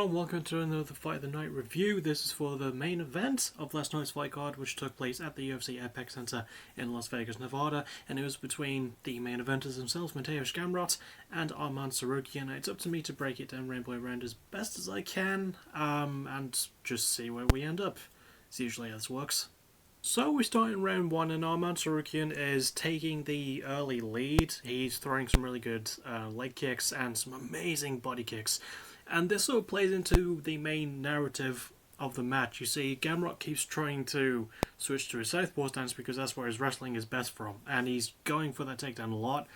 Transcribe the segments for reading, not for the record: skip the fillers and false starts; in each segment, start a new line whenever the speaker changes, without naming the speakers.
everyone, welcome to another Fight of the Night review. This is for the main event of last night's fight card, which took place at the UFC Apex Center in Las Vegas, Nevada, and it was between the main eventers themselves, Mateusz Gamrot and Arman Tsarukyan. It's up to me to break it down round by round as best as I can, and just see where we end up. It's usually how this works. So we start in round one, and Arman Tsarukyan is taking the early lead. He's throwing some really good leg kicks and some amazing body kicks. And this sort of plays into the main narrative of the match. You see, Gamrot keeps trying to switch to his southpaw stance because that's where his wrestling is best from. And he's going for that takedown a lot.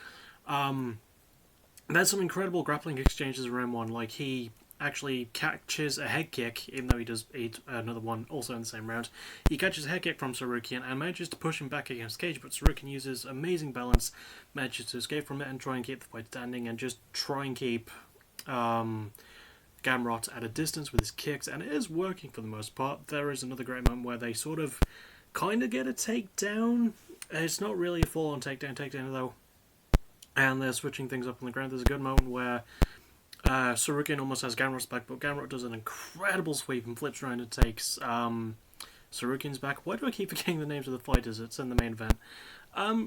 There's some incredible grappling exchanges in round one. Like, he actually catches a head kick, even though he does eat another one also in the same round. He catches a head kick from Tsarukyan and manages to push him back against the cage, but Tsarukyan uses amazing balance, manages to escape from it and try and keep the fight standing and just try and keep Gamrot at a distance with his kicks, and it is working for the most part. There is another great moment where they sort of kind of get a takedown. It's not really a full-on takedown though, and they're switching things up on the ground. There's a good moment where Tsarukyan almost has Gamrot's back, but Gamrot does an incredible sweep and flips around and takes Tsarukyan's back. Why do I keep forgetting the names of the fighters? It's in the main event.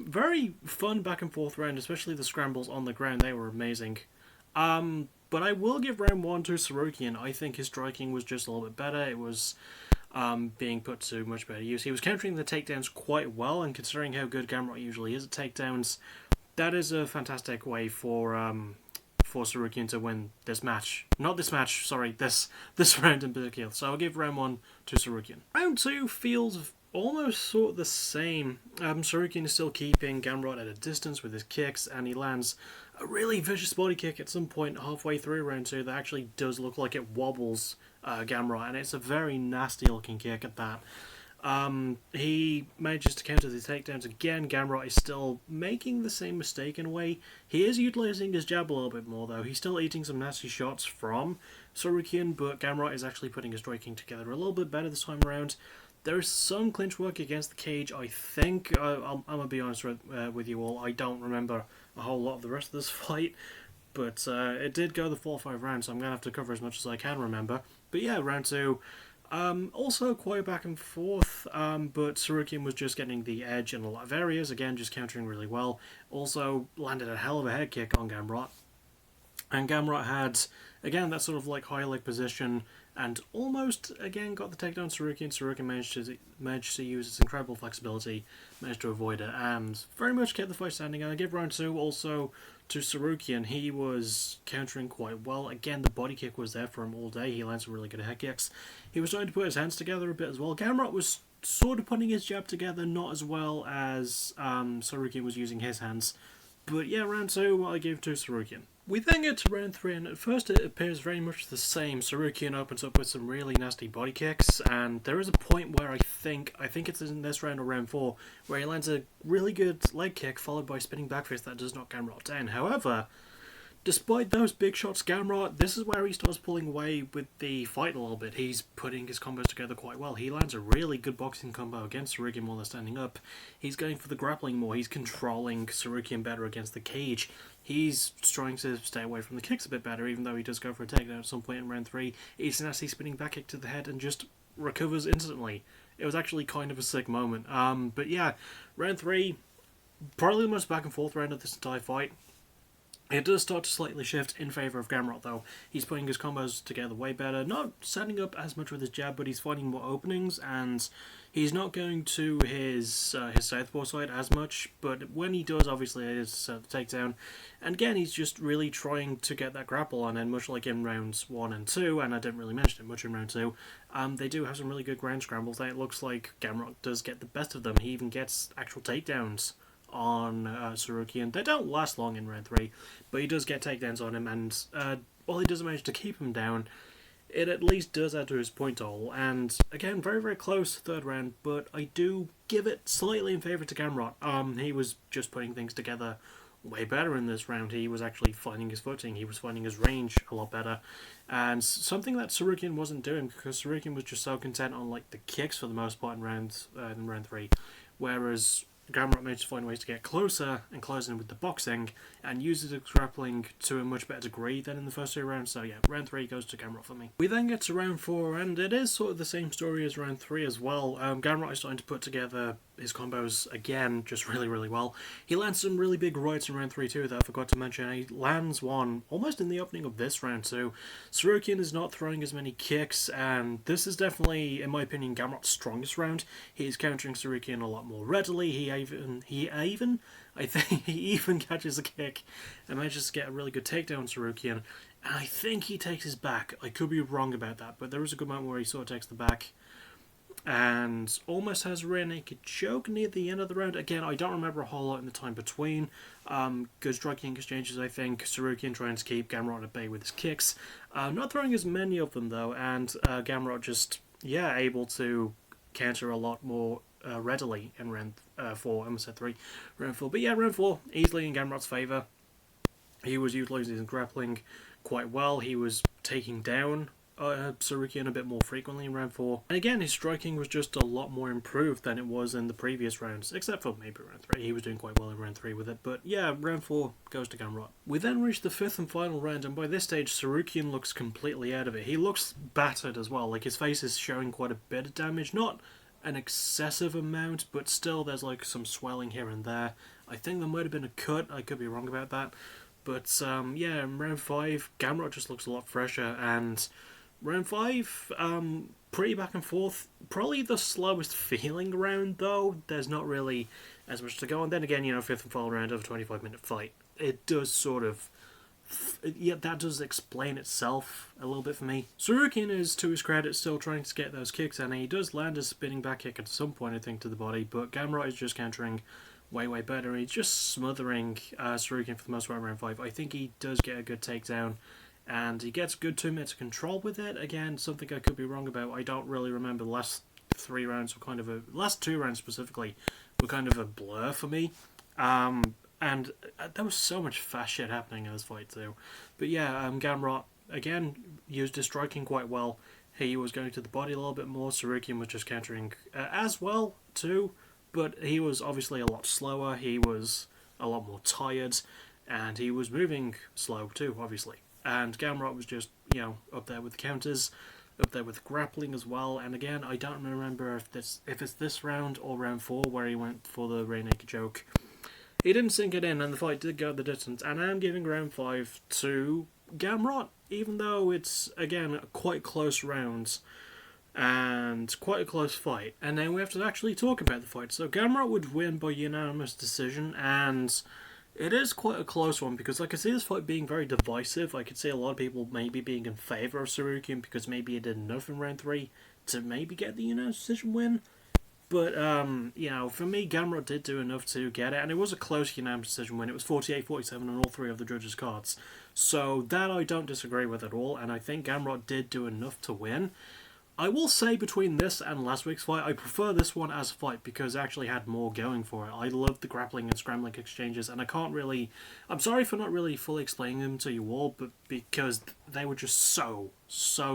Very fun back and forth round, especially the scrambles on the ground. They were amazing. But I will give round one to Tsarukyan. I think his striking was just a little bit better. It was being put to much better use. He was countering the takedowns quite well, and considering how good Gamrot usually is at takedowns, that is a fantastic way for Tsarukyan to win this match. Not this match, sorry, this round in particular. So I'll give round one to Tsarukyan. Round two feels almost sort of the same. Tsarukyan is still keeping Gamrot at a distance with his kicks, and he lands a really vicious body kick at some point halfway through round two that actually does look like it wobbles Gamrot, and it's a very nasty looking kick at that. He manages to counter the takedowns again. Gamrot is still making the same mistake in a way. He is utilising his jab a little bit more though. He's still eating some nasty shots from Tsarukyan, but Gamrot is actually putting his striking together a little bit better this time around. There is some clinch work against the cage, I think. I'm going to be honest with you all. I don't remember a whole lot of the rest of this fight, but it did go the 4-5 rounds, so I'm going to have to cover as much as I can remember. But yeah, round two, also quite back and forth, but Tsarukyan was just getting the edge in a lot of areas, again, just countering really well. Also landed a hell of a head kick on Gamrot. And Gamrot had, again, that sort of like high leg position, and almost, again, got the takedown Tsarukyan. Tsarukyan managed to use its incredible flexibility, managed to avoid it, and very much kept the fight standing. And I give round two also to Tsarukyan. He was countering quite well. Again, the body kick was there for him all day. He landed some really good head kicks. He was starting to put his hands together a bit as well. Gamrot was sort of putting his jab together, not as well as Tsarukyan was using his hands. But yeah, round two, I give to Tsarukyan. We then get to round three, and at first it appears very much the same. Tsarukyan opens up with some really nasty body kicks, and there is a point where I think it's in this round or round four, where he lands a really good leg kick followed by spinning back fist that does knock Gamrot down. However, despite those big shots, Gamrot, this is where he starts pulling away with the fight a little bit. He's putting his combos together quite well. He lands a really good boxing combo against Tsarukyan while they're standing up. He's going for the grappling more. He's controlling Tsarukyan better against the cage. He's trying to stay away from the kicks a bit better, even though he does go for a takedown at some point in round three. He's a nasty spinning back kick to the head and just recovers instantly. It was actually kind of a sick moment. But yeah, round three, probably the most back and forth round of this entire fight. It does start to slightly shift in favour of Gamrot though. He's putting his combos together way better, not setting up as much with his jab, but he's finding more openings, and he's not going to his southpaw side as much, but when he does, obviously it is the takedown. And again, he's just really trying to get that grapple on, and much like in rounds 1 and 2, and I didn't really mention it much in round 2, they do have some really good ground scrambles. It looks like Gamrot does get the best of them. He even gets actual takedowns on Tsarukyan. They don't last long in round 3, but he does get takedowns on him, and while he doesn't manage to keep him down, it at least does add to his point total. And again, very, very close third round, but I do give it slightly in favour to Gamrot. He was just putting things together way better in this round. He was actually finding his footing, he was finding his range a lot better, and something that Tsarukyan wasn't doing, because Tsarukyan was just so content on like the kicks for the most part in round 3, whereas Gamrot managed to find ways to get closer and close in with the boxing and uses his grappling to a much better degree than in the first 2 rounds. So yeah, round 3 goes to Gamrot for me. We then get to round 4, and it is sort of the same story as round 3 as well. Gamrot is starting to put together his combos again just really, really well. He lands some really big rights in round 3 too that I forgot to mention. He lands one almost in the opening of this round too. Tsarukyan is not throwing as many kicks, and this is definitely, in my opinion, Gamrot's strongest round. He's countering Tsarukyan a lot more readily. I think he even catches a kick and manages to get a really good takedown on Tsarukyan. And I think he takes his back. I could be wrong about that, but there is a good moment where he sort of takes the back and almost has a rear naked choke near the end of the round. Again, I don't remember a whole lot in the time between. Good striking exchanges, I think. Tsarukyan trying to keep Gamrot at bay with his kicks. Not throwing as many of them, though, and Gamrot just, able to counter a lot more readily in round 4. I almost said 3. Round 4. But yeah, round 4, easily in Gamrot's favour. He was utilising his grappling quite well. He was taking down Tsarukyan a bit more frequently in round 4. And again, his striking was just a lot more improved than it was in the previous rounds, except for maybe round 3. He was doing quite well in round 3 with it. But yeah, round 4 goes to Gamrot. We then reach the 5th and final round, and by this stage, Tsarukyan looks completely out of it. He looks battered as well. Like, his face is showing quite a bit of damage. Not an excessive amount, but still there's like some swelling here and there. I think there might have been a cut. I could be wrong about that. But yeah, in round 5, Gamrot just looks a lot fresher, and round 5, pretty back and forth. Probably the slowest feeling round, though. There's not really as much to go on. Then again, 5th and final round of a 25-minute fight. It does sort of... yeah, that does explain itself a little bit for me. Tsarukyan is, to his credit, still trying to get those kicks, and he does land a spinning back kick at some point, I think, to the body, but Gamrot is just countering way, way better. He's just smothering Tsarukyan for the most part in round 5. I think he does get a good takedown, and he gets good 2 minutes of control with it. Again, something I could be wrong about. I don't really remember the last 3 rounds, last 2 rounds specifically, were kind of a blur for me. And there was so much fast shit happening in this fight too. But yeah, Gamrot, again, used his striking quite well. He was going to the body a little bit more. Tsarukyan was just countering as well too, but he was obviously a lot slower. He was a lot more tired, and he was moving slow too, obviously. And Gamrot was just, up there with the counters, up there with grappling as well. And again, I don't remember if it's this round or round 4 where he went for the rear naked choke. He didn't sink it in, and the fight did go the distance. And I am giving round 5 to Gamrot, even though it's, again, quite close rounds and quite a close fight. And then we have to actually talk about the fight. So Gamrot would win by unanimous decision, and it is quite a close one, because I could see this fight being very divisive. I could see a lot of people maybe being in favour of Tsarukyan because maybe he did enough in round 3 to maybe get the unanimous decision win. But, for me, Gamrot did do enough to get it, and it was a close unanimous decision win. It was 48-47 on all 3 of the judges' cards. So that I don't disagree with at all, and I think Gamrot did do enough to win. I will say, between this and last week's fight, I prefer this one as a fight because it actually had more going for it. I loved the grappling and scrambling exchanges, and I'm sorry for not really fully explaining them to you all, but because they were just so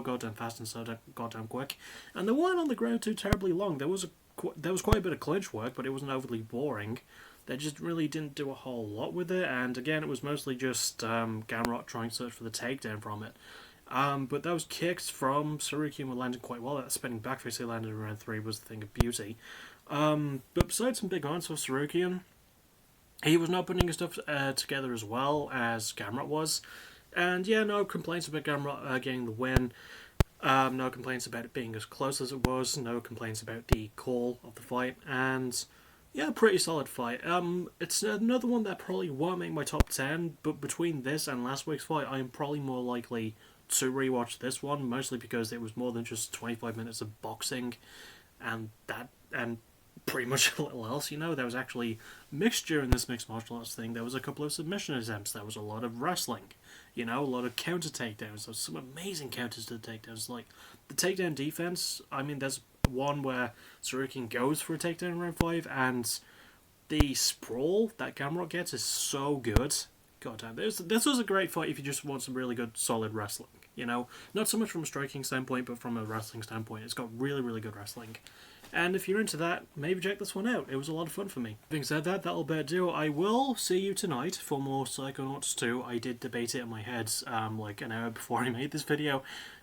goddamn fast and so goddamn quick. And they weren't on the ground too terribly long. There was quite a bit of clinch work, but it wasn't overly boring. They just really didn't do a whole lot with it, and again, it was mostly just Gamrot trying to search for the takedown from it. But those kicks from Tsarukyan were landing quite well. That spinning backface he landed in round 3 was a thing of beauty. But besides some big odds for Tsarukyan, he was not putting his stuff together as well as Gamrot was. And yeah, no complaints about Gamrot getting the win. No complaints about it being as close as it was. No complaints about the call of the fight. And yeah, pretty solid fight. It's another one that probably won't make my top 10, but between this and last week's fight, I am probably more likely to rewatch this one, mostly because it was more than just 25 minutes of boxing and pretty much a little else. There was actually mixture in this mixed martial arts thing. There was a couple of submission attempts. There was a lot of wrestling. A lot of counter takedowns. There's some amazing counters to the takedowns. Like, the takedown defense, there's one where Tsarukyan goes for a takedown in round 5, and the sprawl that Gamrot gets is so good. God damn, this was a great fight if you just want some really good, solid wrestling. Not so much from a striking standpoint, but from a wrestling standpoint. It's got really, really good wrestling. And if you're into that, maybe check this one out. It was a lot of fun for me. Having said that, that'll about do. I will see you tonight for more Psychonauts 2. I did debate it in my head like an hour before I made this video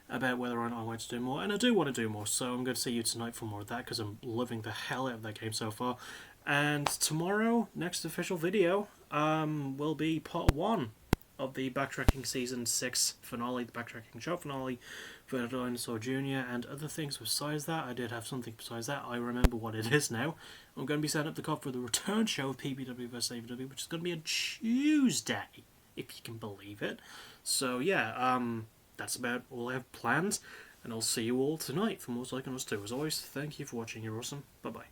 about whether or not I want to do more, and I do want to do more, so I'm going to see you tonight for more of that because I'm loving the hell out of that game so far. And tomorrow, next official video, will be part 1 of the Backtracking Season 6 finale, the Backtracking Show finale for Dinosaur Jr. and other things besides that. I did have something besides that. I remember what it is now. I'm going to be setting up the cop for the return show of PBW vs AVW, which is going to be on Tuesday, if you can believe it. So yeah, that's about all I have planned, and I'll see you all tonight for more Psychonauts 2. As always, thank you for watching. You're awesome. Bye-bye.